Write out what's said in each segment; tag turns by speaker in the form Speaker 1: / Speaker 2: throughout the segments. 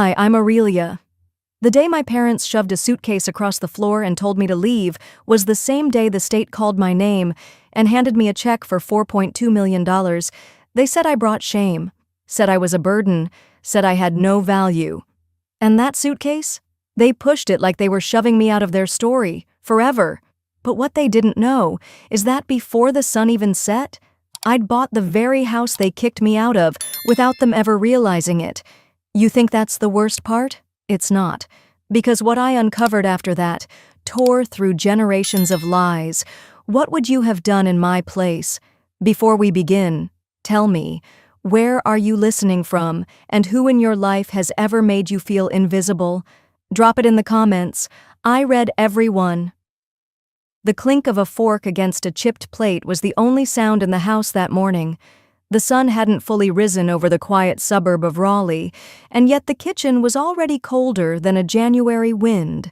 Speaker 1: Hi, I'm Aurelia. The day my parents shoved a suitcase across the floor and told me to leave was the same day the state called my name and handed me a check for $4.2 million. They said I brought shame, said I was a burden, said I had no value. And that suitcase? They pushed it like they were shoving me out of their story, forever. But what they didn't know is that before the sun even set, I'd bought the very house they kicked me out of without them ever realizing it. You think that's the worst part? It's not. Because what I uncovered after that tore through generations of lies. What would you have done in my place? Before we begin, tell me, where are you listening from, and who in your life has ever made you feel invisible? Drop it in the comments. I read every one. The clink of a fork against a chipped plate was the only sound in the house that morning. The sun hadn't fully risen over the quiet suburb of Raleigh, and yet the kitchen was already colder than a January wind.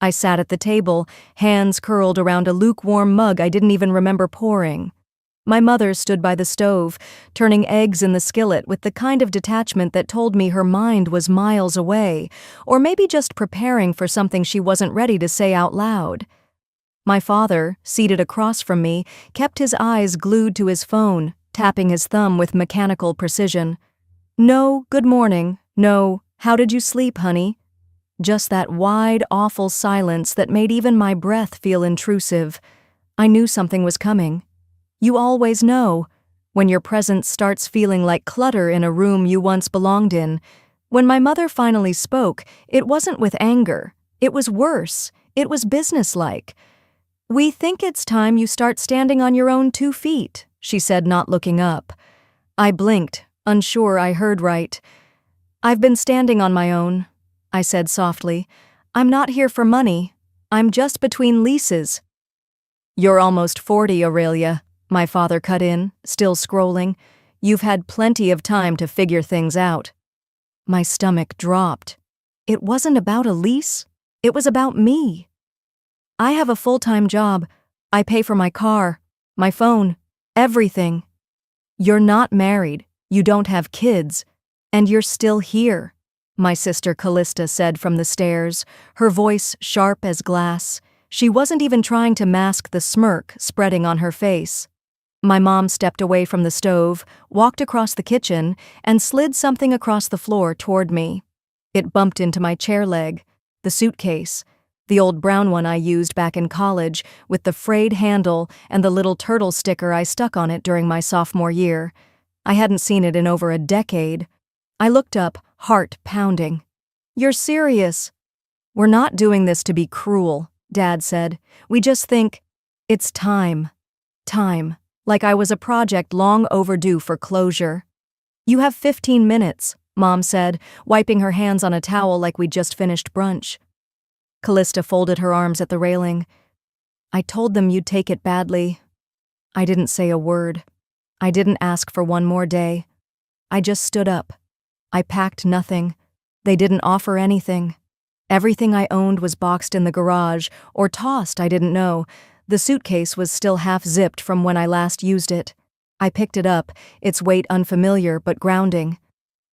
Speaker 1: I sat at the table, hands curled around a lukewarm mug I didn't even remember pouring. My mother stood by the stove, turning eggs in the skillet with the kind of detachment that told me her mind was miles away, or maybe just preparing for something she wasn't ready to say out loud. My father, seated across from me, kept his eyes glued to his phone, tapping his thumb with mechanical precision. No, good morning. No, how did you sleep, honey? Just that wide, awful silence that made even my breath feel intrusive. I knew something was coming. You always know, when your presence starts feeling like clutter in a room you once belonged in. When my mother finally spoke, it wasn't with anger. It was worse. It was businesslike. We think it's time you start standing on your own 2 feet, she said, not looking up. I blinked, unsure I heard right. I've been standing on my own, I said softly. I'm not here for money. I'm just between leases. You're almost 40, Aurelia, my father cut in, still scrolling. You've had plenty of time to figure things out. My stomach dropped. It wasn't about a lease. It was about me. I have a full-time job. I pay for my car, my phone, everything. You're not married, you don't have kids, and you're still here, my sister Callista said from the stairs, her voice sharp as glass. She wasn't even trying to mask the smirk spreading on her face. My mom stepped away from the stove, walked across the kitchen, and slid something across the floor toward me. It bumped into my chair leg, the suitcase. The old brown one I used back in college, with the frayed handle and the little turtle sticker I stuck on it during my sophomore year. I hadn't seen it in over a decade. I looked up, heart pounding. You're serious? We're not doing this to be cruel, Dad said. We just think, it's time. Time. Like I was a project long overdue for closure. You have 15 minutes, Mom said, wiping her hands on a towel like we'd just finished brunch. Callista folded her arms at the railing. I told them you'd take it badly. I didn't say a word. I didn't ask for one more day. I just stood up. I packed nothing. They didn't offer anything. Everything I owned was boxed in the garage, or tossed, I didn't know. The suitcase was still half-zipped from when I last used it. I picked it up, its weight unfamiliar but grounding.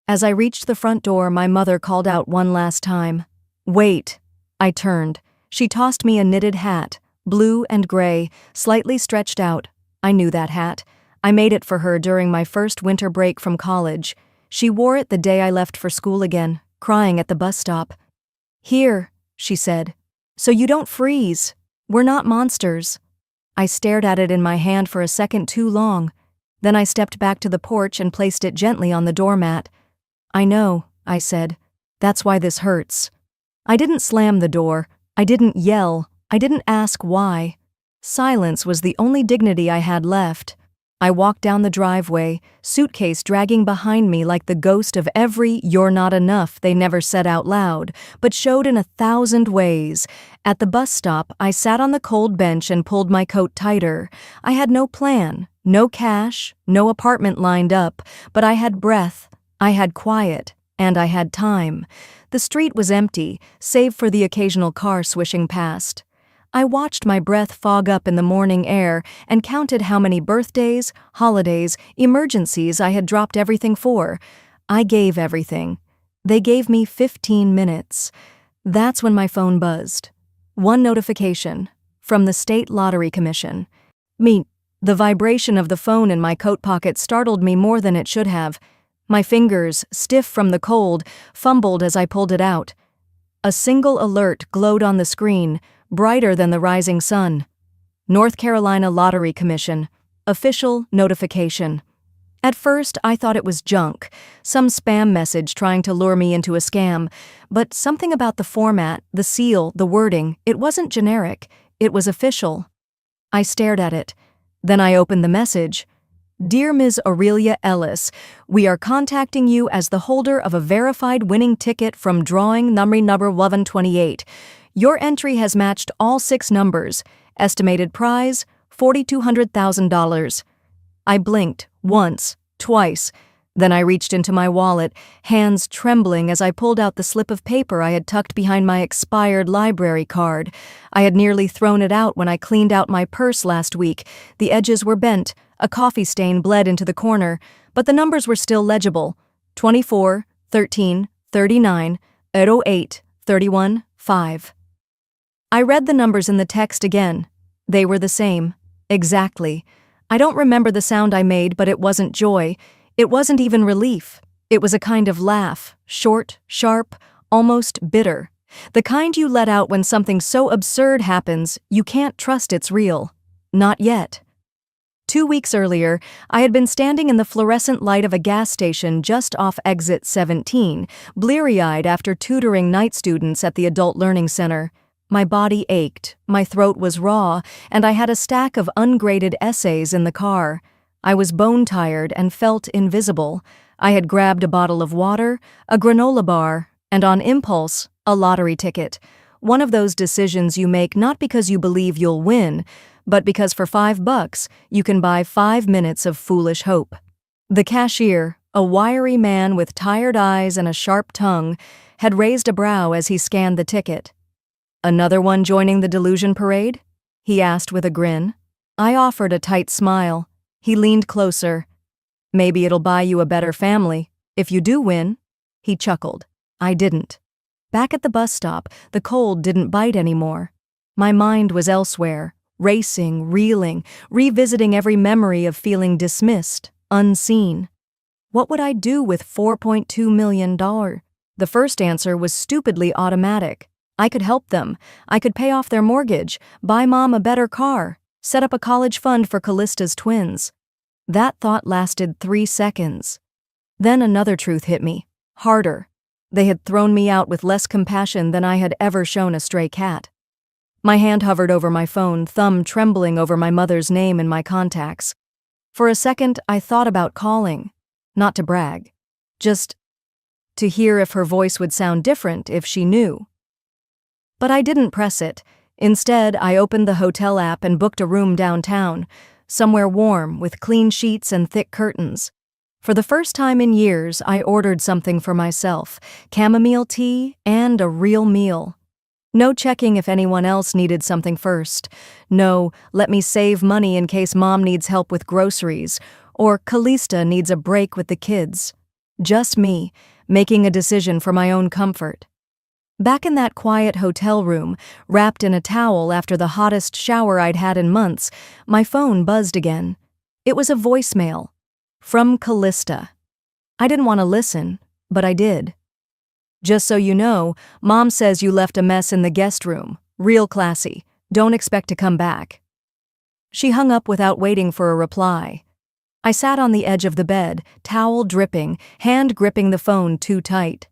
Speaker 1: As I reached the front door, my mother called out one last time. Wait. I turned. She tossed me a knitted hat, blue and gray, slightly stretched out. I knew that hat. I made it for her during my first winter break from college. She wore it the day I left for school again, crying at the bus stop. Here, she said, so you don't freeze. We're not monsters. I stared at it in my hand for a second too long. Then I stepped back to the porch and placed it gently on the doormat. I know, I said. That's why this hurts. I didn't slam the door. I didn't yell. I didn't ask why. Silence was the only dignity I had left. I walked down the driveway, suitcase dragging behind me like the ghost of every "you're not enough" they never said out loud, but showed in 1,000 ways. At the bus stop, I sat on the cold bench and pulled my coat tighter. I had no plan, no cash, no apartment lined up, but I had breath, I had quiet, and I had time. The street was empty, save for the occasional car swishing past. I watched my breath fog up in the morning air and counted how many birthdays, holidays, emergencies I had dropped everything for. I gave everything. They gave me 15 minutes. That's when my phone buzzed. One notification from the State Lottery Commission. The vibration of the phone in my coat pocket startled me more than it should have. My fingers, stiff from the cold, fumbled as I pulled it out. A single alert glowed on the screen, brighter than the rising sun. North Carolina Lottery Commission. Official notification. At first, I thought it was junk, some spam message trying to lure me into a scam, but something about the format, the seal, the wording, it wasn't generic, it was official. I stared at it. Then I opened the message. Dear Ms. Aurelia Ellis, we are contacting you as the holder of a verified winning ticket from drawing number 1128. Your entry has matched all 6 numbers. Estimated prize, $4,200,000. I blinked, once, twice. Then I reached into my wallet, hands trembling as I pulled out the slip of paper I had tucked behind my expired library card. I had nearly thrown it out when I cleaned out my purse last week. The edges were bent, a coffee stain bled into the corner, but the numbers were still legible. 24, 13, 39, 08, 31, 5. I read the numbers in the text again. They were the same. Exactly. I don't remember the sound I made, but it wasn't joy. It wasn't even relief. It was a kind of laugh, short, sharp, almost bitter. The kind you let out when something so absurd happens, you can't trust it's real. Not yet. 2 weeks earlier, I had been standing in the fluorescent light of a gas station just off exit 17, bleary-eyed after tutoring night students at the Adult Learning Center. My body ached, my throat was raw, and I had a stack of ungraded essays in the car. I was bone-tired and felt invisible. I had grabbed a bottle of water, a granola bar, and on impulse, a lottery ticket. One of those decisions you make not because you believe you'll win, but because for $5 you can buy 5 minutes of foolish hope. The cashier, a wiry man with tired eyes and a sharp tongue, had raised a brow as he scanned the ticket. Another one joining the delusion parade? He asked with a grin. I offered a tight smile. He leaned closer. Maybe it'll buy you a better family, if you do win. He chuckled. I didn't. Back at the bus stop, the cold didn't bite anymore. My mind was elsewhere, racing, reeling, revisiting every memory of feeling dismissed, unseen. What would I do with $4.2 million? The first answer was stupidly automatic. I could help them. I could pay off their mortgage, buy Mom a better car, set up a college fund for Callista's twins. That thought lasted 3 seconds. Then another truth hit me, harder. They had thrown me out with less compassion than I had ever shown a stray cat. My hand hovered over my phone, thumb trembling over my mother's name in my contacts. For a second, I thought about calling. Not to brag. Just to hear if her voice would sound different if she knew. But I didn't press it. Instead, I opened the hotel app and booked a room downtown, somewhere warm with clean sheets and thick curtains. For the first time in years, I ordered something for myself, chamomile tea and a real meal. No checking if anyone else needed something first. No, let me save money in case Mom needs help with groceries, or Callista needs a break with the kids. Just me, making a decision for my own comfort. Back in that quiet hotel room, wrapped in a towel after the hottest shower I'd had in months, my phone buzzed again. It was a voicemail. From Callista. I didn't want to listen, but I did. Just so you know, Mom says you left a mess in the guest room. Real classy. Don't expect to come back. She hung up without waiting for a reply. I sat on the edge of the bed, towel dripping, hand gripping the phone too tight.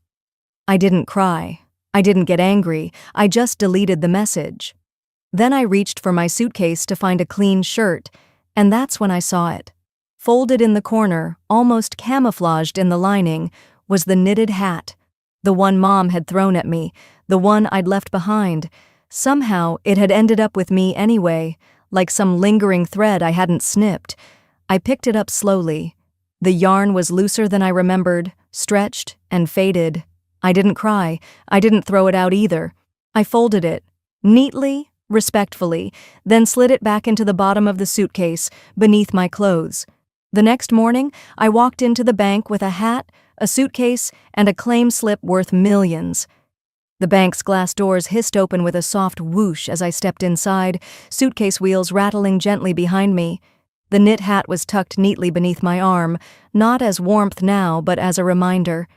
Speaker 1: I didn't cry. I didn't get angry, I just deleted the message. Then I reached for my suitcase to find a clean shirt, and that's when I saw it. Folded in the corner, almost camouflaged in the lining, was the knitted hat. The one Mom had thrown at me, the one I'd left behind. Somehow, it had ended up with me anyway, like some lingering thread I hadn't snipped. I picked it up slowly. The yarn was looser than I remembered, stretched and faded. I didn't cry. I didn't throw it out either. I folded it, neatly, respectfully, then slid it back into the bottom of the suitcase, beneath my clothes. The next morning, I walked into the bank with a hat, a suitcase, and a claim slip worth millions. The bank's glass doors hissed open with a soft whoosh as I stepped inside, suitcase wheels rattling gently behind me. The knit hat was tucked neatly beneath my arm, not as warmth now, but as a reminder.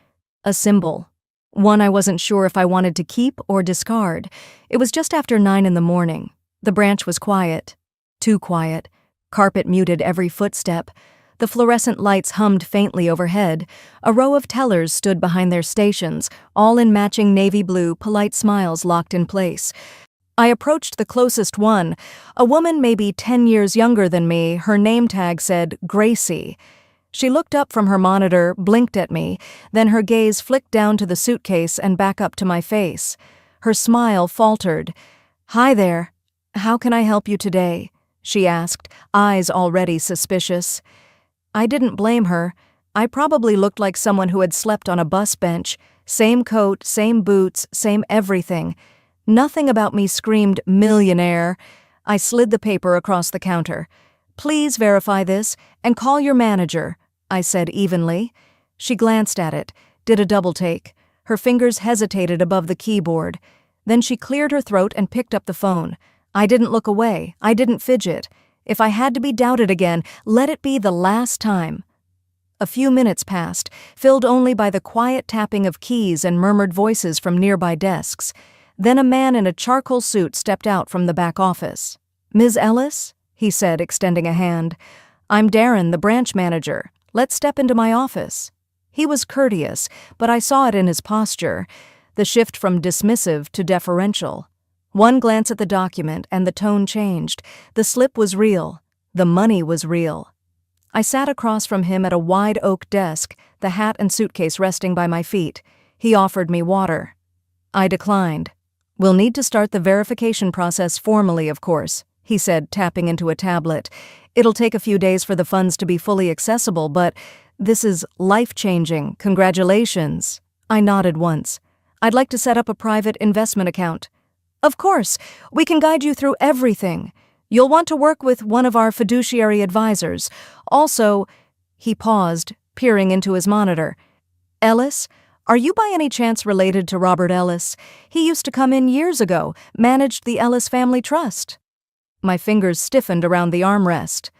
Speaker 1: A symbol. One I wasn't sure if I wanted to keep or discard. It was just after 9 in the morning. The branch was quiet. Too quiet. Carpet muted every footstep. The fluorescent lights hummed faintly overhead. A row of tellers stood behind their stations, all in matching navy blue, polite smiles locked in place. I approached the closest one, a woman maybe 10 years younger than me. Her name tag said Gracie. She looked up from her monitor, blinked at me, then her gaze flicked down to the suitcase and back up to my face. Her smile faltered. "Hi there. How can I help you today?" she asked, eyes already suspicious. I didn't blame her. I probably looked like someone who had slept on a bus bench. Same coat, same boots, same everything. Nothing about me screamed millionaire. I slid the paper across the counter. "Please verify this and call your manager," I said evenly. She glanced at it, did a double take. Her fingers hesitated above the keyboard. Then she cleared her throat and picked up the phone. I didn't look away. I didn't fidget. If I had to be doubted again, let it be the last time. A few minutes passed, filled only by the quiet tapping of keys and murmured voices from nearby desks. Then a man in a charcoal suit stepped out from the back office. "Ms. Ellis?" he said, extending a hand. "I'm Darren, the branch manager. Let's step into my office." He was courteous, but I saw it in his posture, the shift from dismissive to deferential. One glance at the document and the tone changed. The slip was real. The money was real. I sat across from him at a wide oak desk, the hat and suitcase resting by my feet. He offered me water. I declined. "We'll need to start the verification process formally, of course," he said, tapping into a tablet. "It'll take a few days for the funds to be fully accessible, but this is life-changing. Congratulations." I nodded once. "I'd like to set up a private investment account." "Of course, we can guide you through everything. You'll want to work with one of our fiduciary advisors. Also," he paused, peering into his monitor. "Ellis, are you by any chance related to Robert Ellis? He used to come in years ago, managed the Ellis Family Trust." My fingers stiffened around the armrest.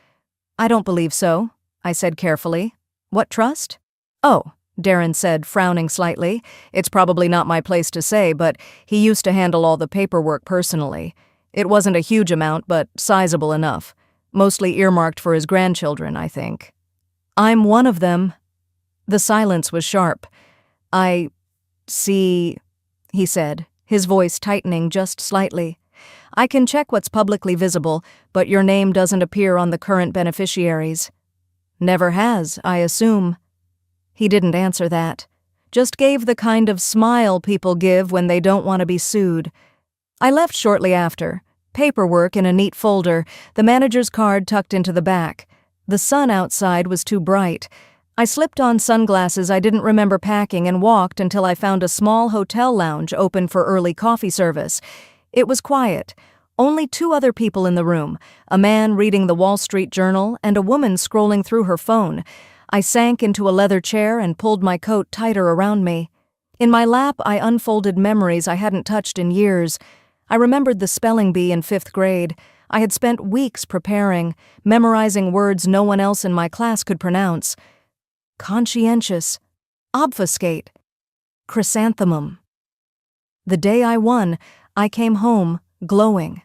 Speaker 1: "I don't believe so," I said carefully. "What trust?" "Oh," Darren said, frowning slightly. "It's probably not my place to say, but he used to handle all the paperwork personally. It wasn't a huge amount, but sizable enough. Mostly earmarked for his grandchildren, I think." "I'm one of them." The silence was sharp. "I see," he said, his voice tightening just slightly. "I can check what's publicly visible, but your name doesn't appear on the current beneficiaries." "Never has, I assume." He didn't answer that. Just gave the kind of smile people give when they don't want to be sued. I left shortly after. Paperwork in a neat folder, the manager's card tucked into the back. The sun outside was too bright. I slipped on sunglasses I didn't remember packing and walked until I found a small hotel lounge open for early coffee service. It was quiet. Only 2 other people in the room, a man reading the Wall Street Journal and a woman scrolling through her phone. I sank into a leather chair and pulled my coat tighter around me. In my lap, I unfolded memories I hadn't touched in years. I remembered the spelling bee in 5th grade. I had spent weeks preparing, memorizing words no one else in my class could pronounce. Conscientious. Obfuscate. Chrysanthemum. The day I won, I came home, glowing.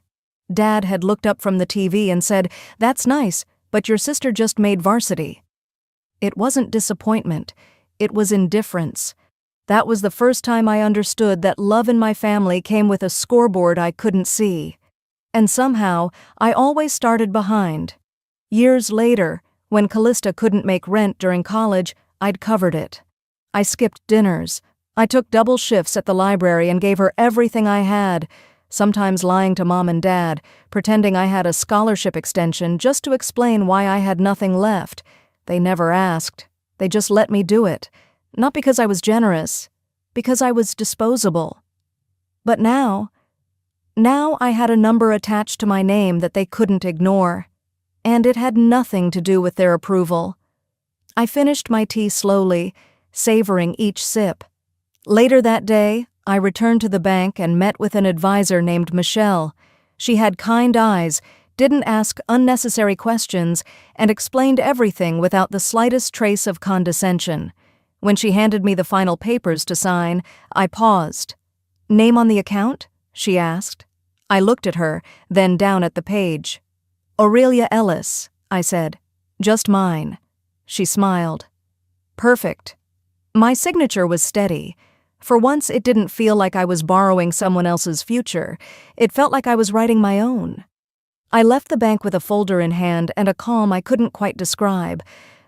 Speaker 1: Dad had looked up from the TV and said, "That's nice, but your sister just made varsity." It wasn't disappointment. It was indifference. That was the first time I understood that love in my family came with a scoreboard I couldn't see. And somehow, I always started behind. Years later, when Callista couldn't make rent during college, I'd covered it. I skipped dinners. I took double shifts at the library and gave her everything I had, sometimes lying to Mom and Dad, pretending I had a scholarship extension just to explain why I had nothing left. They never asked. They just let me do it. Not because I was generous, because I was disposable. But now I had a number attached to my name that they couldn't ignore. And it had nothing to do with their approval. I finished my tea slowly, savoring each sip. Later that day, I returned to the bank and met with an advisor named Michelle. She had kind eyes, didn't ask unnecessary questions, and explained everything without the slightest trace of condescension. When she handed me the final papers to sign, I paused. "Name on the account?" she asked. I looked at her, then down at the page. "Aurelia Ellis," I said. "Just mine." She smiled. "Perfect." My signature was steady. For once, it didn't feel like I was borrowing someone else's future. It felt like I was writing my own. I left the bank with a folder in hand and a calm I couldn't quite describe.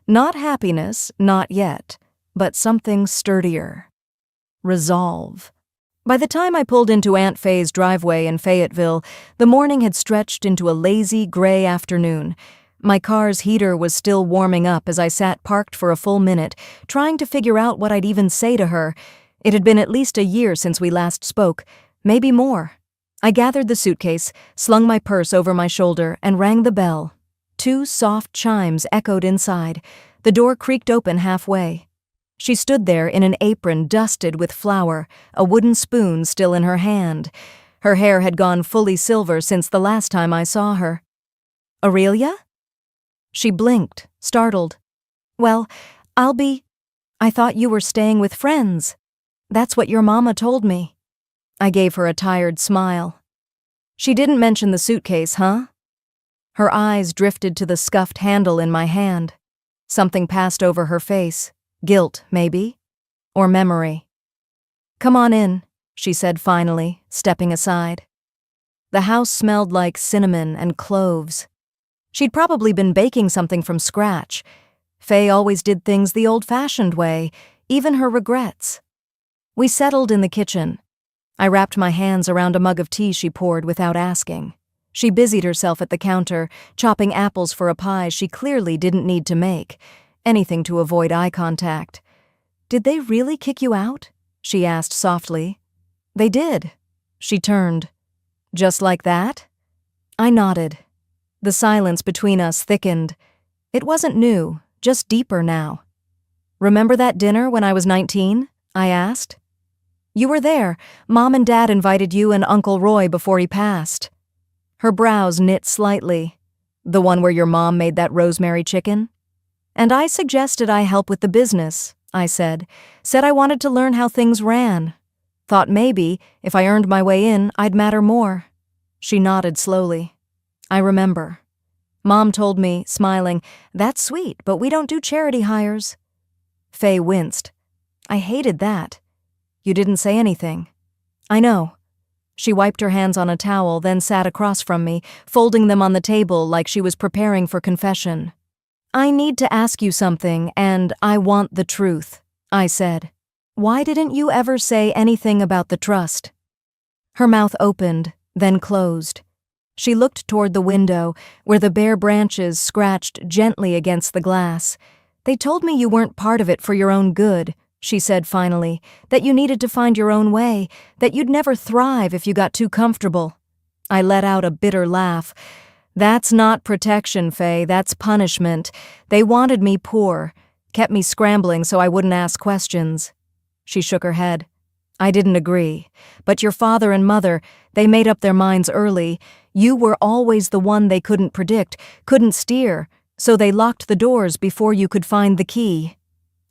Speaker 1: Not happiness, not yet, but something sturdier. Resolve. By the time I pulled into Aunt Faye's driveway in Fayetteville, the morning had stretched into a lazy, gray afternoon. My car's heater was still warming up as I sat parked for a full minute, trying to figure out what I'd even say to her. It had been at least a year since we last spoke, maybe more. I gathered the suitcase, slung my purse over my shoulder, and rang the bell. 2 soft chimes echoed inside. The door creaked open halfway. She stood there in an apron dusted with flour, a wooden spoon still in her hand. Her hair had gone fully silver since the last time I saw her. "Aurelia?" She blinked, startled. "Well, I thought you were staying with friends. That's what your mama told me." I gave her a tired smile. "She didn't mention the suitcase, huh?" Her eyes drifted to the scuffed handle in my hand. Something passed over her face. Guilt, maybe? Or memory. "Come on in," she said finally, stepping aside. The house smelled like cinnamon and cloves. She'd probably been baking something from scratch. Faye always did things the old-fashioned way, even her regrets. We settled in the kitchen. I wrapped my hands around a mug of tea she poured without asking. She busied herself at the counter, chopping apples for a pie she clearly didn't need to make, anything to avoid eye contact. "Did they really kick you out?" she asked softly. "They did." She turned. "Just like that?" I nodded. The silence between us thickened. It wasn't new, just deeper now. "Remember that dinner when I was 19? I asked. "You were there. Mom and Dad invited you and Uncle Roy before he passed." Her brows knit slightly. "The one where your mom made that rosemary chicken?" "And I suggested I help with the business," I said. "Said I wanted to learn how things ran. Thought maybe, if I earned my way in, I'd matter more." She nodded slowly. "I remember. Mom told me, smiling, 'That's sweet, but we don't do charity hires.'" Faye winced. "I hated that." "You didn't say anything." "I know." She wiped her hands on a towel, then sat across from me, folding them on the table like she was preparing for confession. "I need to ask you something, and I want the truth," I said. "Why didn't you ever say anything about the trust?" Her mouth opened, then closed. She looked toward the window, where the bare branches scratched gently against the glass. "They told me you weren't part of it for your own good," she said finally, "that you needed to find your own way, that you'd never thrive if you got too comfortable." I let out a bitter laugh. "That's not protection, Faye, that's punishment. They wanted me poor, kept me scrambling so I wouldn't ask questions." She shook her head. "I didn't agree. But your father and mother, they made up their minds early. You were always the one they couldn't predict, couldn't steer, so they locked the doors before you could find the key."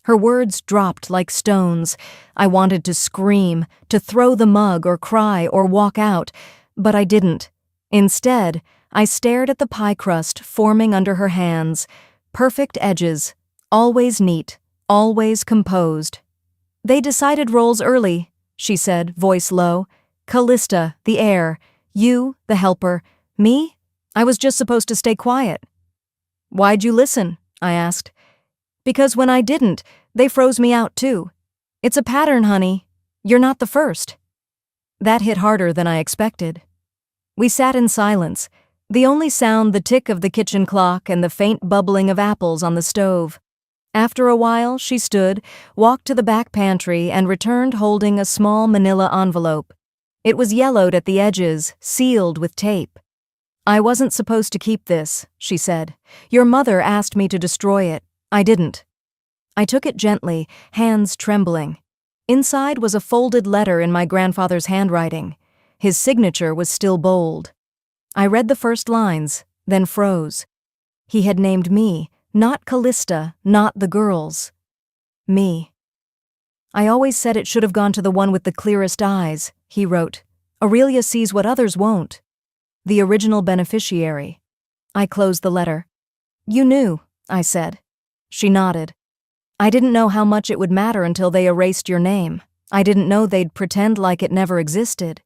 Speaker 1: Her words dropped like stones. I wanted to scream, to throw the mug or cry or walk out, but I didn't. Instead, I stared at the pie crust forming under her hands. Perfect edges, always neat, always composed. "They decided roles early," she said, voice low. "Callista, the heir. You, the helper. Me? I was just supposed to stay quiet." "Why'd you listen?" I asked. "Because when I didn't, they froze me out too. It's a pattern, honey. You're not the first." That hit harder than I expected. We sat in silence, the only sound the tick of the kitchen clock and the faint bubbling of apples on the stove. After a while, she stood, walked to the back pantry, and returned holding a small manila envelope. It was yellowed at the edges, sealed with tape. "I wasn't supposed to keep this," she said. "Your mother asked me to destroy it. I didn't." I took it gently, hands trembling. Inside was a folded letter in my grandfather's handwriting. His signature was still bold. I read the first lines, then froze. He had named me, not Callista, not the girls. Me. I always said it should have gone to the one with the clearest eyes, he wrote. Aurelia sees what others won't. The original beneficiary. I closed the letter. You knew, I said. She nodded. I didn't know how much it would matter until they erased your name. I didn't know they'd pretend like it never existed.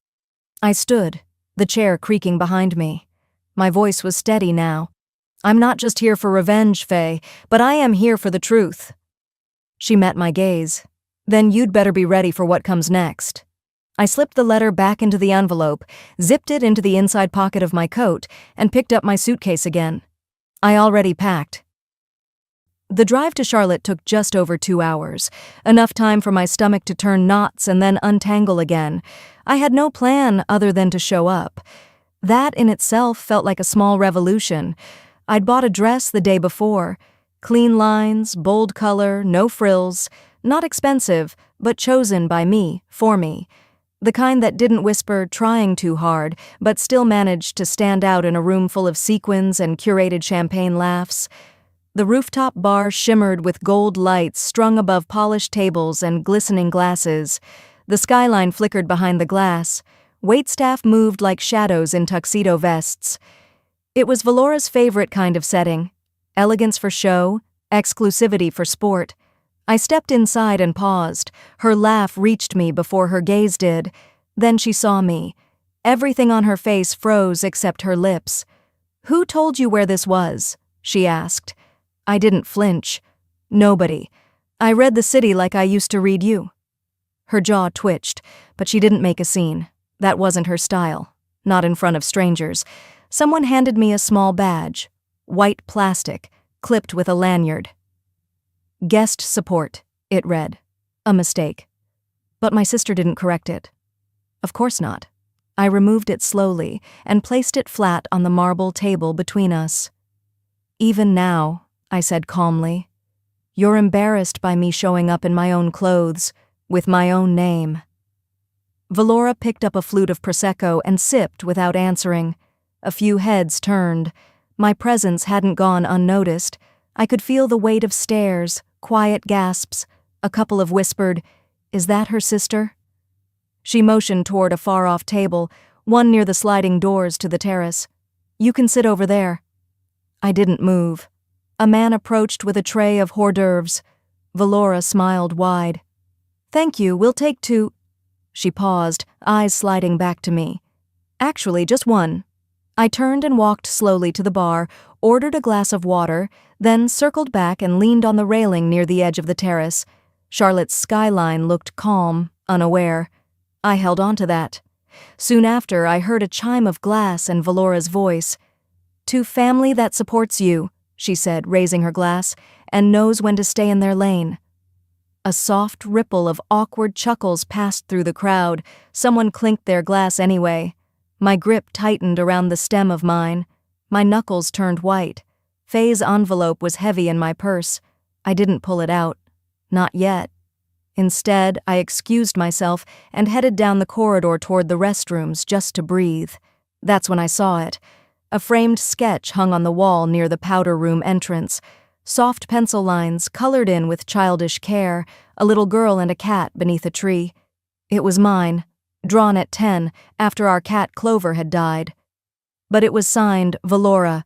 Speaker 1: I stood, the chair creaking behind me. My voice was steady now. I'm not just here for revenge, Faye, but I am here for the truth. She met my gaze. Then you'd better be ready for what comes next. I slipped the letter back into the envelope, zipped it into the inside pocket of my coat, and picked up my suitcase again. I already packed. The drive to Charlotte took just over 2 hours, enough time for my stomach to turn knots and then untangle again. I had no plan other than to show up. That in itself felt like a small revolution. I'd bought a dress the day before. Clean lines, bold color, no frills. Not expensive, but chosen by me, for me. The kind that didn't whisper trying too hard, but still managed to stand out in a room full of sequins and curated champagne laughs. The rooftop bar shimmered with gold lights strung above polished tables and glistening glasses. The skyline flickered behind the glass. Waitstaff moved like shadows in tuxedo vests. It was Valora's favorite kind of setting. Elegance for show, exclusivity for sport. I stepped inside and paused. Her laugh reached me before her gaze did. Then she saw me. Everything on her face froze except her lips. "Who told you where this was?" she asked. I didn't flinch. Nobody. I read the city like I used to read you. Her jaw twitched, but she didn't make a scene. That wasn't her style. Not in front of strangers. Someone handed me a small badge. White plastic, clipped with a lanyard. Guest support, it read. A mistake. But my sister didn't correct it. Of course not. I removed it slowly and placed it flat on the marble table between us. Even now, I said calmly, you're embarrassed by me showing up in my own clothes, with my own name. Valora picked up a flute of Prosecco and sipped without answering. A few heads turned. My presence hadn't gone unnoticed. I could feel the weight of stares, quiet gasps. A couple of whispered, "Is that her sister?" She motioned toward a far-off table, one near the sliding doors to the terrace. "You can sit over there." I didn't move. A man approached with a tray of hors d'oeuvres. Valora smiled wide. "Thank you, we'll take 2. She paused, eyes sliding back to me. "Actually, just 1. I turned and walked slowly to the bar, ordered a glass of water, then circled back and leaned on the railing near the edge of the terrace. Charlotte's skyline looked calm, unaware. I held on to that. Soon after, I heard a chime of glass and Valora's voice. "To family that supports you," she said, raising her glass, "and knows when to stay in their lane." A soft ripple of awkward chuckles passed through the crowd. Someone clinked their glass anyway. My grip tightened around the stem of mine. My knuckles turned white. Faye's envelope was heavy in my purse. I didn't pull it out. Not yet. Instead, I excused myself and headed down the corridor toward the restrooms just to breathe. That's when I saw it. A framed sketch hung on the wall near the powder room entrance. Soft pencil lines, colored in with childish care, a little girl and a cat beneath a tree. It was mine, drawn at 10, after our cat Clover had died. But it was signed Valora.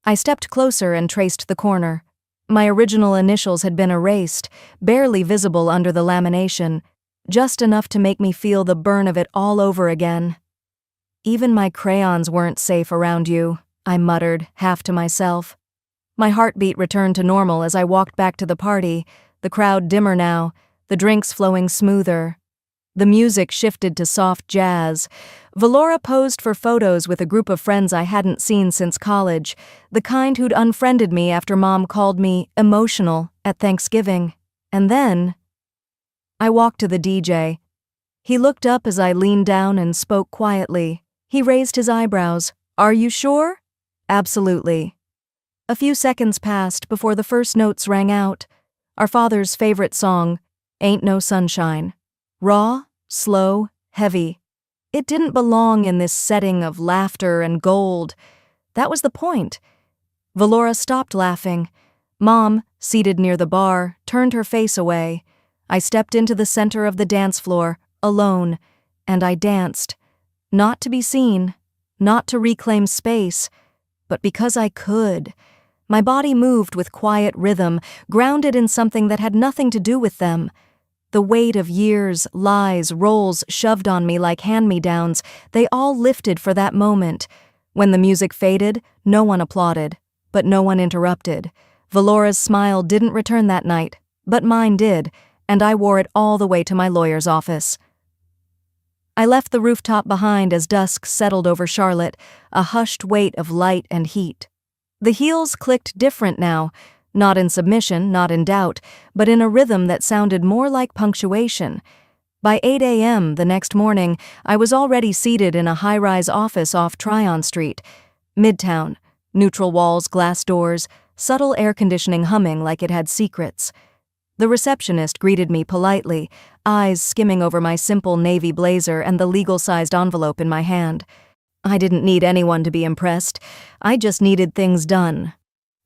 Speaker 1: I stepped closer and traced the corner. My original initials had been erased, barely visible under the lamination, just enough to make me feel the burn of it all over again. "Even my crayons weren't safe around you," I muttered, half to myself. My heartbeat returned to normal as I walked back to the party, the crowd dimmer now, the drinks flowing smoother. The music shifted to soft jazz. Valora posed for photos with a group of friends I hadn't seen since college, the kind who'd unfriended me after Mom called me emotional at Thanksgiving. And then I walked to the DJ. He looked up as I leaned down and spoke quietly. He raised his eyebrows. "Are you sure?" "Absolutely." A few seconds passed before the first notes rang out. our father's favorite song, Ain't No Sunshine. Raw, slow, heavy. It didn't belong in this setting of laughter and gold. That was the point. Valora stopped laughing. Mom, seated near the bar, turned her face away. I stepped into the center of the dance floor, alone, and I danced. Not to be seen, not to reclaim space, but because I could. My body moved with quiet rhythm, grounded in something that had nothing to do with them. The weight of years, lies, roles shoved on me like hand-me-downs, they all lifted for that moment. When the music faded, no one applauded, but no one interrupted. Valora's smile didn't return that night, but mine did, and I wore it all the way to my lawyer's office. I left the rooftop behind as dusk settled over Charlotte, a hushed weight of light and heat. The heels clicked different now, not in submission, not in doubt, but in a rhythm that sounded more like punctuation. By 8 a.m. the next morning, I was already seated in a high-rise office off Tryon Street, Midtown, neutral walls, glass doors, subtle air conditioning humming like it had secrets. The receptionist greeted me politely, eyes skimming over my simple navy blazer and the legal-sized envelope in my hand. I didn't need anyone to be impressed. I just needed things done.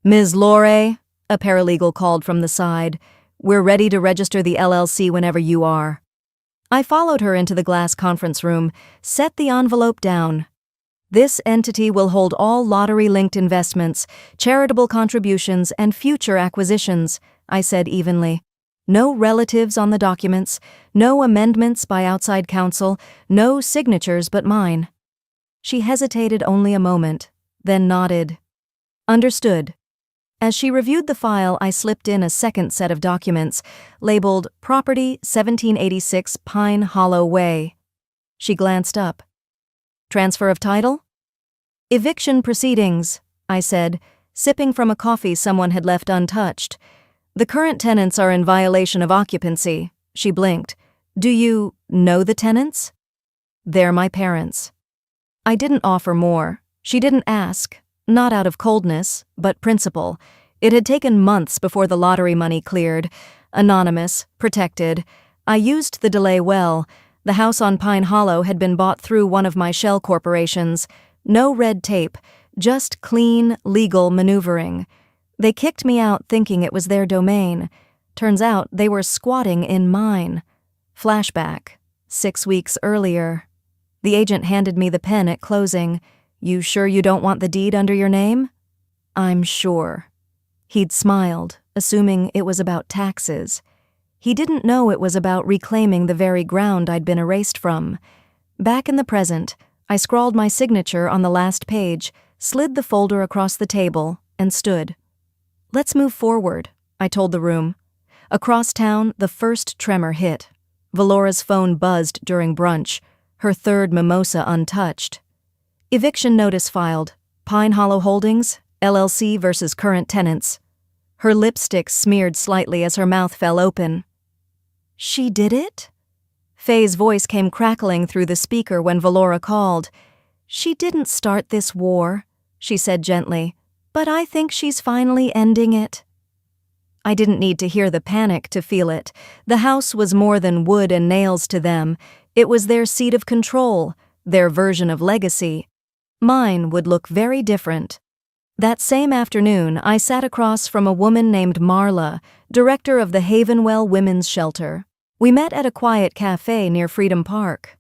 Speaker 1: "Ms. Lore," a paralegal called from the side, "we're ready to register the LLC whenever you are." I followed her into the glass conference room, set the envelope down. "This entity will hold all lottery-linked investments, charitable contributions, and future acquisitions," I said evenly. "No relatives on the documents, no amendments by outside counsel, no signatures but mine." She hesitated only a moment, then nodded. "Understood." As she reviewed the file, I slipped in a second set of documents, labeled Property 1786 Pine Hollow Way. She glanced up. "Transfer of title?" "Eviction proceedings," I said, sipping from a coffee someone had left untouched. "The current tenants are in violation of occupancy." She blinked. "Do you know the tenants?" "They're my parents." I didn't offer more. She didn't ask. Not out of coldness, but principle. It had taken months before the lottery money cleared. Anonymous, protected. I used the delay well. The house on Pine Hollow had been bought through one of my shell corporations. No red tape, just clean, legal maneuvering. They kicked me out thinking it was their domain. Turns out they were squatting in mine. Flashback. 6 weeks earlier. The agent handed me the pen at closing. "You sure you don't want the deed under your name?" "I'm sure." He'd smiled, assuming it was about taxes. He didn't know it was about reclaiming the very ground I'd been erased from. Back in the present, I scrawled my signature on the last page, slid the folder across the table, and stood. "Let's move forward," I told the room. Across town, the first tremor hit. Valora's phone buzzed during brunch, her third mimosa untouched. "Eviction notice filed. Pine Hollow Holdings, LLC versus current tenants." Her lipstick smeared slightly as her mouth fell open. "She did it?" Faye's voice came crackling through the speaker when Valora called. "She didn't start this war," she said gently, "but I think she's finally ending it." I didn't need to hear the panic to feel it. The house was more than wood and nails to them. It was their seat of control, their version of legacy. Mine would look very different. That same afternoon, I sat across from a woman named Marla, director of the Havenwell Women's Shelter. We met at a quiet cafe near Freedom Park.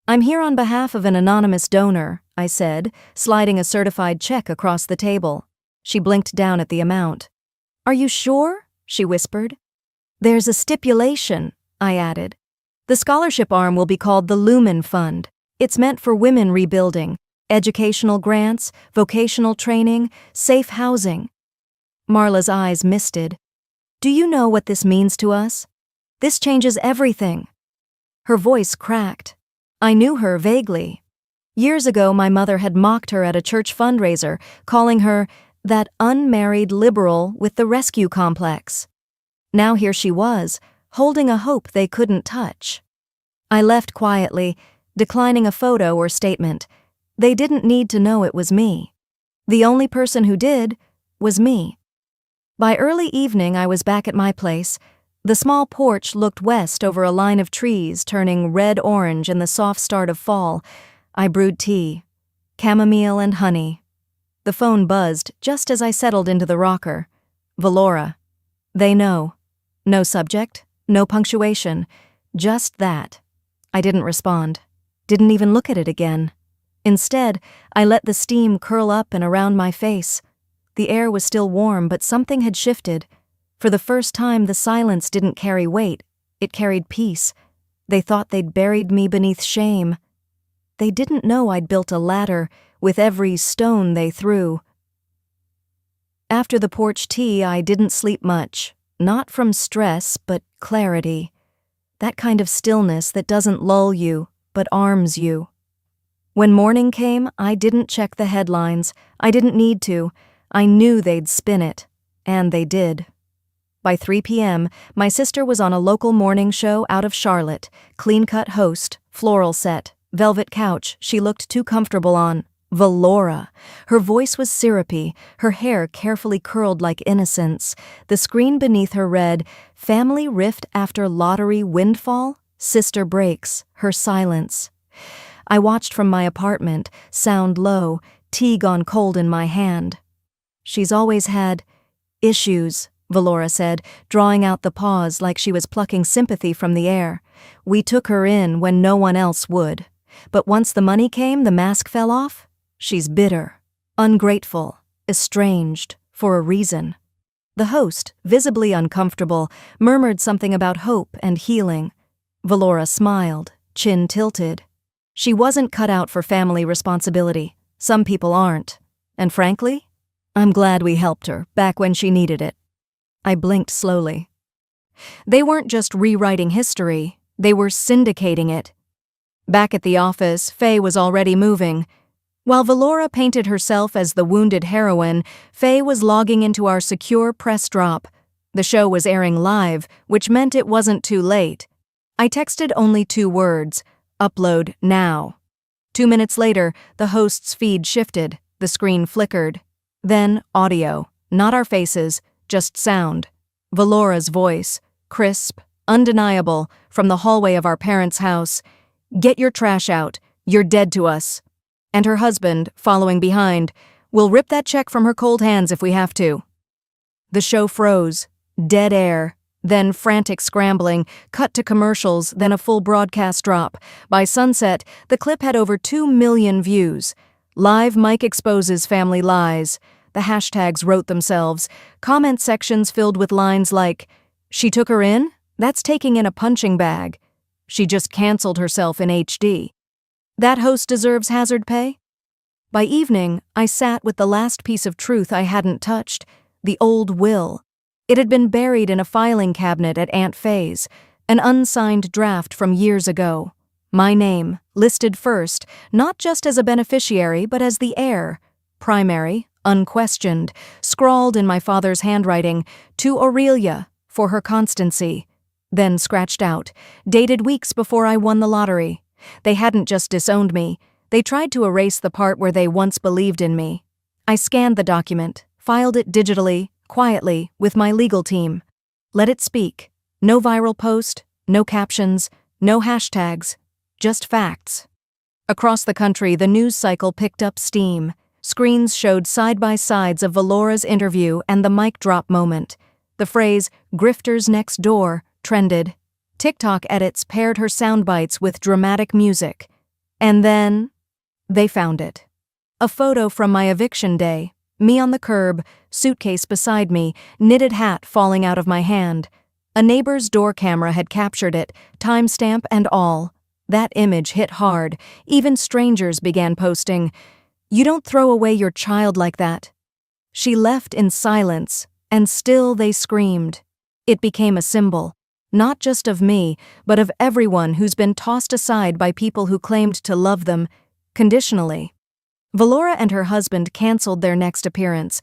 Speaker 1: "I'm here on behalf of an anonymous donor," I said, sliding a certified check across the table. She blinked down at the amount. "Are you sure?" she whispered. "There's a stipulation," I added. "The scholarship arm will be called the Lumen Fund. It's meant for women rebuilding, educational grants, vocational training, safe housing." Marla's eyes misted. "Do you know what this means to us? This changes everything." Her voice cracked. I knew her vaguely. Years ago, my mother had mocked her at a church fundraiser, calling her that unmarried liberal with the rescue complex. Now here she was, holding a hope they couldn't touch. I left quietly, declining a photo or statement. They didn't need to know it was me. The only person who did was me. By early evening, I was back at my place. The small porch looked west over a line of trees turning red-orange in the soft start of fall. I brewed tea, chamomile and honey. The phone buzzed just as I settled into the rocker. Valora. They know. No subject, no punctuation, just that. I didn't respond. Didn't even look at it again. Instead, I let the steam curl up and around my face. The air was still warm, but something had shifted. For the first time, the silence didn't carry weight. It carried peace. They thought they'd buried me beneath shame. They didn't know I'd built a ladder with every stone they threw. After the porch tea, I didn't sleep much. Not from stress, but clarity. That kind of stillness that doesn't lull you, but arms you. When morning came, I didn't check the headlines. I didn't need to. I knew they'd spin it. And they did. By 3 p.m., my sister was on a local morning show out of Charlotte. Clean-cut host, floral set, velvet couch she looked too comfortable on. Valora. Her voice was syrupy, her hair carefully curled like innocence. The screen beneath her read, "Family rift after lottery windfall? Sister breaks, her silence." I watched from my apartment, sound low, tea gone cold in my hand. "She's always had issues," Valora said, drawing out the pause like she was plucking sympathy from the air. "We took her in when no one else would. But once the money came, the mask fell off. She's bitter, ungrateful, estranged, for a reason." The host, visibly uncomfortable, murmured something about hope and healing. Valora smiled, chin tilted. She wasn't cut out for family responsibility. Some people aren't. And frankly, I'm glad we helped her back when she needed it. I blinked slowly. They weren't just rewriting history, they were syndicating it. Back at the office, Faye was already moving. While Valora painted herself as the wounded heroine, Faye was logging into our secure press drop. The show was airing live, which meant it wasn't too late. I texted only 2 words, "Upload now." 2 minutes later, the host's feed shifted, the screen flickered. Then audio, not our faces, just sound. Valora's voice, crisp, undeniable, from the hallway of our parents' house. "Get your trash out. You're dead to us." And her husband, following behind, "We'll rip that check from her cold hands if we have to." The show froze. Dead air. Then frantic scrambling, cut to commercials, then a full broadcast drop. By sunset, the clip had over 2 million views. Live Mike exposes family lies. The hashtags wrote themselves. Comment sections filled with lines like, "She took her in? That's taking in a punching bag. She just canceled herself in HD. That host deserves hazard pay?" By evening, I sat with the last piece of truth I hadn't touched, the old will. It had been buried in a filing cabinet at Aunt Faye's, an unsigned draft from years ago. My name, listed first, not just as a beneficiary but as the heir. Primary, unquestioned, scrawled in my father's handwriting, "To Aurelia, for her constancy." Then scratched out, dated weeks before I won the lottery. They hadn't just disowned me, they tried to erase the part where they once believed in me. I scanned the document, filed it digitally, quietly, with my legal team. Let it speak. No viral post, no captions, no hashtags, just facts. Across the country, the news cycle picked up steam. Screens showed side-by-sides of Valora's interview and the mic drop moment. The phrase, "grifters next door," trended. TikTok edits paired her soundbites with dramatic music. And then, they found it. A photo from my eviction day. Me on the curb, suitcase beside me, knitted hat falling out of my hand. A neighbor's door camera had captured it, timestamp and all. That image hit hard. Even strangers began posting, "You don't throw away your child like that." She left in silence, and still they screamed. It became a symbol, not just of me, but of everyone who's been tossed aside by people who claimed to love them, conditionally. Valora and her husband canceled their next appearance.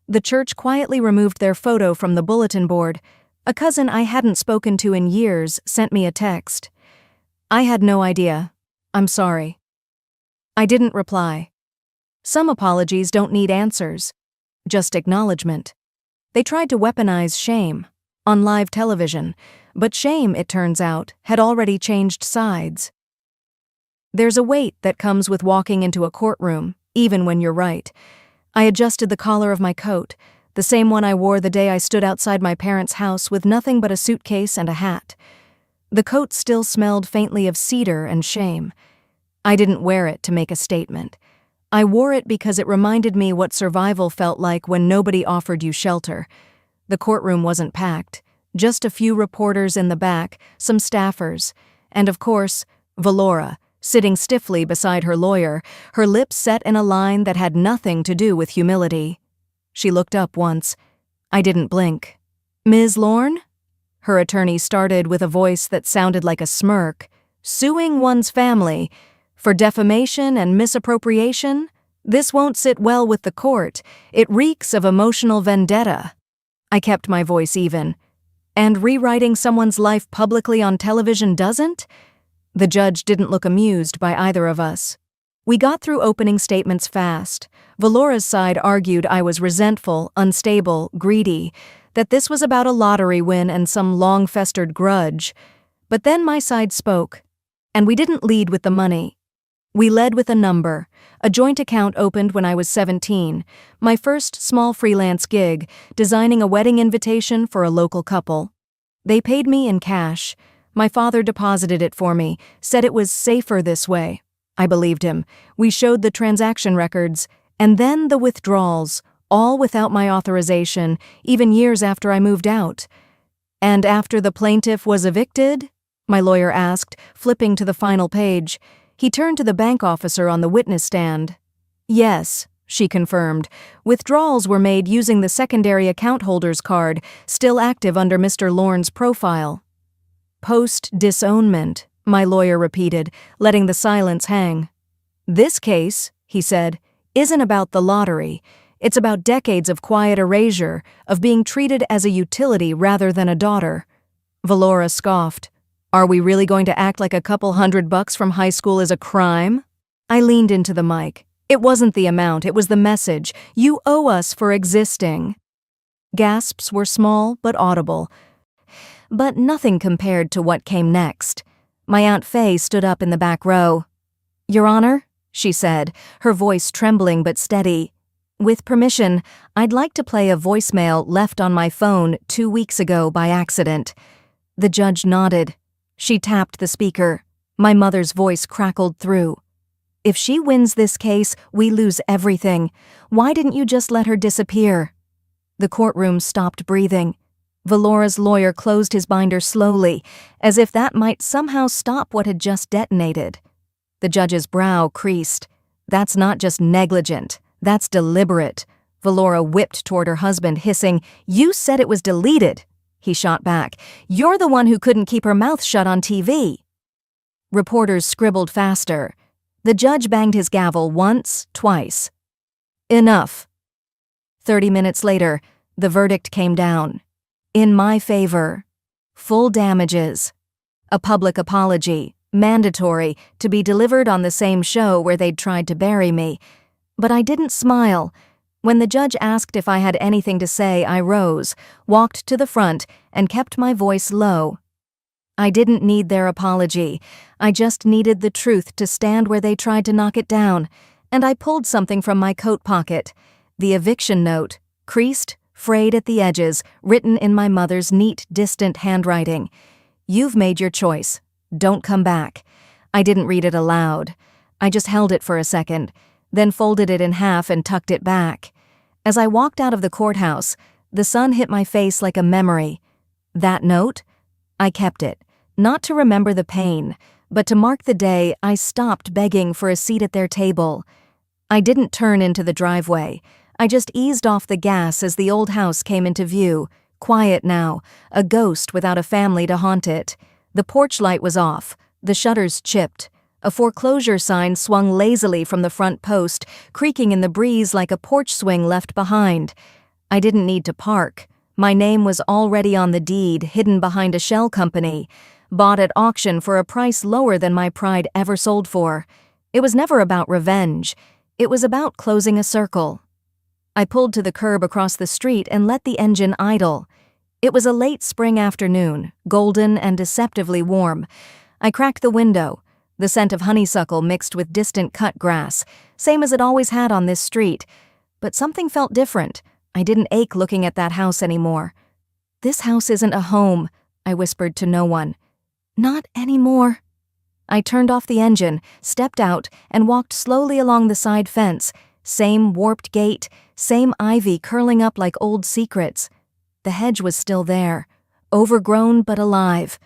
Speaker 1: The church quietly removed their photo from the bulletin board. A cousin I hadn't spoken to in years sent me a text. "I had no idea. I'm sorry." I didn't reply. Some apologies don't need answers, just acknowledgement. They tried to weaponize shame on live television, but shame, it turns out, had already changed sides. There's a weight that comes with walking into a courtroom, even when you're right. I adjusted the collar of my coat, the same one I wore the day I stood outside my parents' house with nothing but a suitcase and a hat. The coat still smelled faintly of cedar and shame. I didn't wear it to make a statement. I wore it because it reminded me what survival felt like when nobody offered you shelter. The courtroom wasn't packed, just a few reporters in the back, some staffers, and of course, Valora, sitting stiffly beside her lawyer, her lips set in a line that had nothing to do with humility. She looked up once. I didn't blink. "Ms. Lorne?" Her attorney started with a voice that sounded like a smirk. "Suing one's family for defamation and misappropriation? This won't sit well with the court. It reeks of emotional vendetta." I kept my voice even. "And rewriting someone's life publicly on television doesn't?" The judge didn't look amused by either of us. We got through opening statements fast. Valora's side argued I was resentful, unstable, greedy, that this was about a lottery win and some long-festered grudge. But then my side spoke, and we didn't lead with the money. We led with a number. A joint account opened when I was 17, my first small freelance gig, designing a wedding invitation for a local couple. They paid me in cash. My father deposited it for me, said it was safer this way. I believed him. We showed the transaction records, and then the withdrawals, all without my authorization, even years after I moved out. "And after the plaintiff was evicted?" my lawyer asked, flipping to the final page. He turned to the bank officer on the witness stand. "Yes," she confirmed. "Withdrawals were made using the secondary account holder's card, still active under Mr. Lorne's profile." "Post-disownment," my lawyer repeated, letting the silence hang. "This case," he said, "isn't about the lottery. It's about decades of quiet erasure, of being treated as a utility rather than a daughter." Valora scoffed. "Are we really going to act like a couple $100 from high school is a crime?" I leaned into the mic. "It wasn't the amount, it was the message. You owe us for existing." Gasps were small but audible, but nothing compared to what came next. My Aunt Faye stood up in the back row. "Your Honor," she said, her voice trembling but steady. "With permission, I'd like to play a voicemail left on my phone 2 weeks ago by accident." The judge nodded. She tapped the speaker. My mother's voice crackled through. "If she wins this case, we lose everything. Why didn't you just let her disappear?" The courtroom stopped breathing. Valora's lawyer closed his binder slowly, as if that might somehow stop what had just detonated. The judge's brow creased. "That's not just negligent. That's deliberate." Valora whipped toward her husband, hissing, "You said it was deleted." He shot back. "You're the one who couldn't keep her mouth shut on TV." Reporters scribbled faster. The judge banged his gavel once, twice. "Enough." 30 minutes later, the verdict came down. In my favor. Full damages. A public apology, mandatory, to be delivered on the same show where they'd tried to bury me. But I didn't smile. When the judge asked if I had anything to say, I rose, walked to the front, and kept my voice low. I didn't need their apology. I just needed the truth to stand where they tried to knock it down, and I pulled something from my coat pocket. The eviction note, creased, frayed at the edges, written in my mother's neat, distant handwriting. "You've made your choice. Don't come back." I didn't read it aloud. I just held it for a second, then folded it in half and tucked it back. As I walked out of the courthouse, the sun hit my face like a memory. That note? I kept it, not to remember the pain, but to mark the day I stopped begging for a seat at their table. I didn't turn into the driveway. I just eased off the gas as the old house came into view, quiet now, a ghost without a family to haunt it. The porch light was off, the shutters chipped. A foreclosure sign swung lazily from the front post, creaking in the breeze like a porch swing left behind. I didn't need to park. My name was already on the deed, hidden behind a shell company, bought at auction for a price lower than my pride ever sold for. It was never about revenge. It was about closing a circle. I pulled to the curb across the street and let the engine idle. It was a late spring afternoon, golden and deceptively warm. I cracked the window, the scent of honeysuckle mixed with distant cut grass, same as it always had on this street. But something felt different. I didn't ache looking at that house anymore. "This house isn't a home," I whispered to no one. "Not anymore." I turned off the engine, stepped out, and walked slowly along the side fence. Same warped gate, same ivy curling up like old secrets. The hedge was still there, overgrown but alive.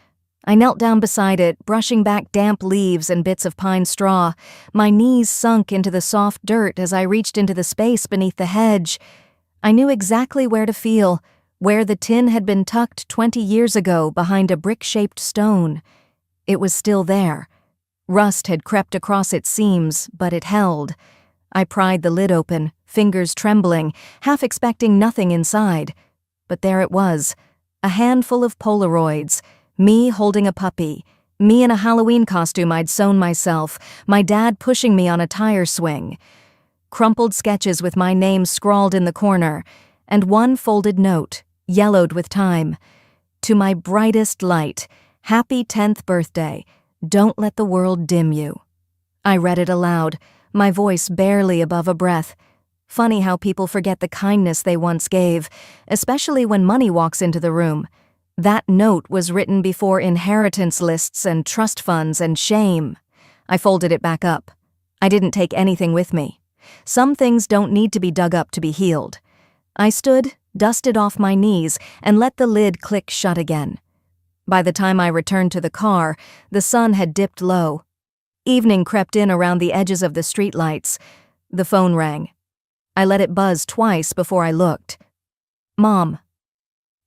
Speaker 1: I knelt down beside it, brushing back damp leaves and bits of pine straw. My knees sunk into the soft dirt as I reached into the space beneath the hedge. I knew exactly where to feel, where the tin had been tucked 20 years ago behind a brick-shaped stone. It was still there. Rust had crept across its seams, but it held. I pried the lid open, fingers trembling, half expecting nothing inside. But there it was, a handful of Polaroids, me holding a puppy, me in a Halloween costume I'd sewn myself, my dad pushing me on a tire swing. Crumpled sketches with my name scrawled in the corner, and one folded note, yellowed with time. "To my brightest light, happy 10th birthday. Don't let the world dim you." I read it aloud, my voice barely above a breath. Funny how people forget the kindness they once gave, especially when money walks into the room. That note was written before inheritance lists and trust funds and shame. I folded it back up. I didn't take anything with me. Some things don't need to be dug up to be healed. I stood, dusted off my knees, and let the lid click shut again. By the time I returned to the car, the sun had dipped low. Evening crept in around the edges of the streetlights. The phone rang. I let it buzz twice before I looked. "Mom."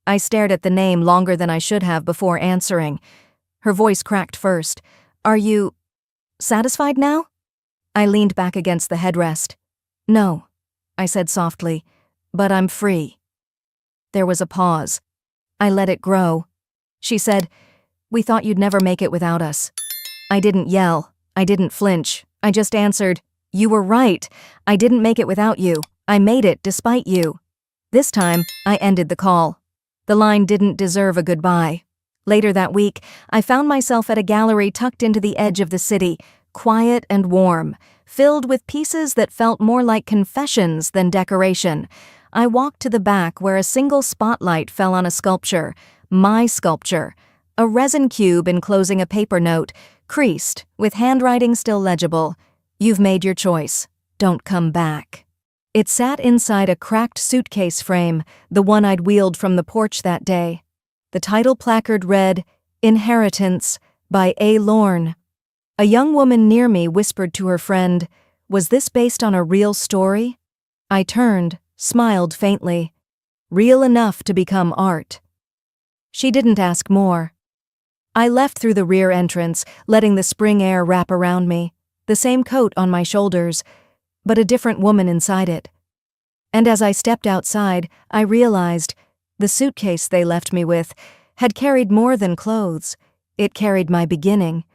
Speaker 1: I stared at the name longer than I should have before answering. Her voice cracked first. "Are you satisfied now?" I leaned back against the headrest. "No," I said softly, "but I'm free." There was a pause. I let it grow. She said, "We thought you'd never make it without us." I didn't yell. I didn't flinch. I just answered, "You were right. I didn't make it without you. I made it despite you." This time, I ended the call. The line didn't deserve a goodbye. Later that week, I found myself at a gallery tucked into the edge of the city, quiet and warm, filled with pieces that felt more like confessions than decoration. I walked to the back where a single spotlight fell on a sculpture, my sculpture, a resin cube enclosing a paper note, creased, with handwriting still legible. "You've made your choice. Don't come back." It sat inside a cracked suitcase frame, the one I'd wheeled from the porch that day. The title placard read, "Inheritance" by A. Lorne. A young woman near me whispered to her friend, "Was this based on a real story?" I turned, smiled faintly. "Real enough to become art." She didn't ask more. I left through the rear entrance, letting the spring air wrap around me, the same coat on my shoulders, but a different woman inside it. And as I stepped outside, I realized the suitcase they left me with had carried more than clothes. It carried my beginning,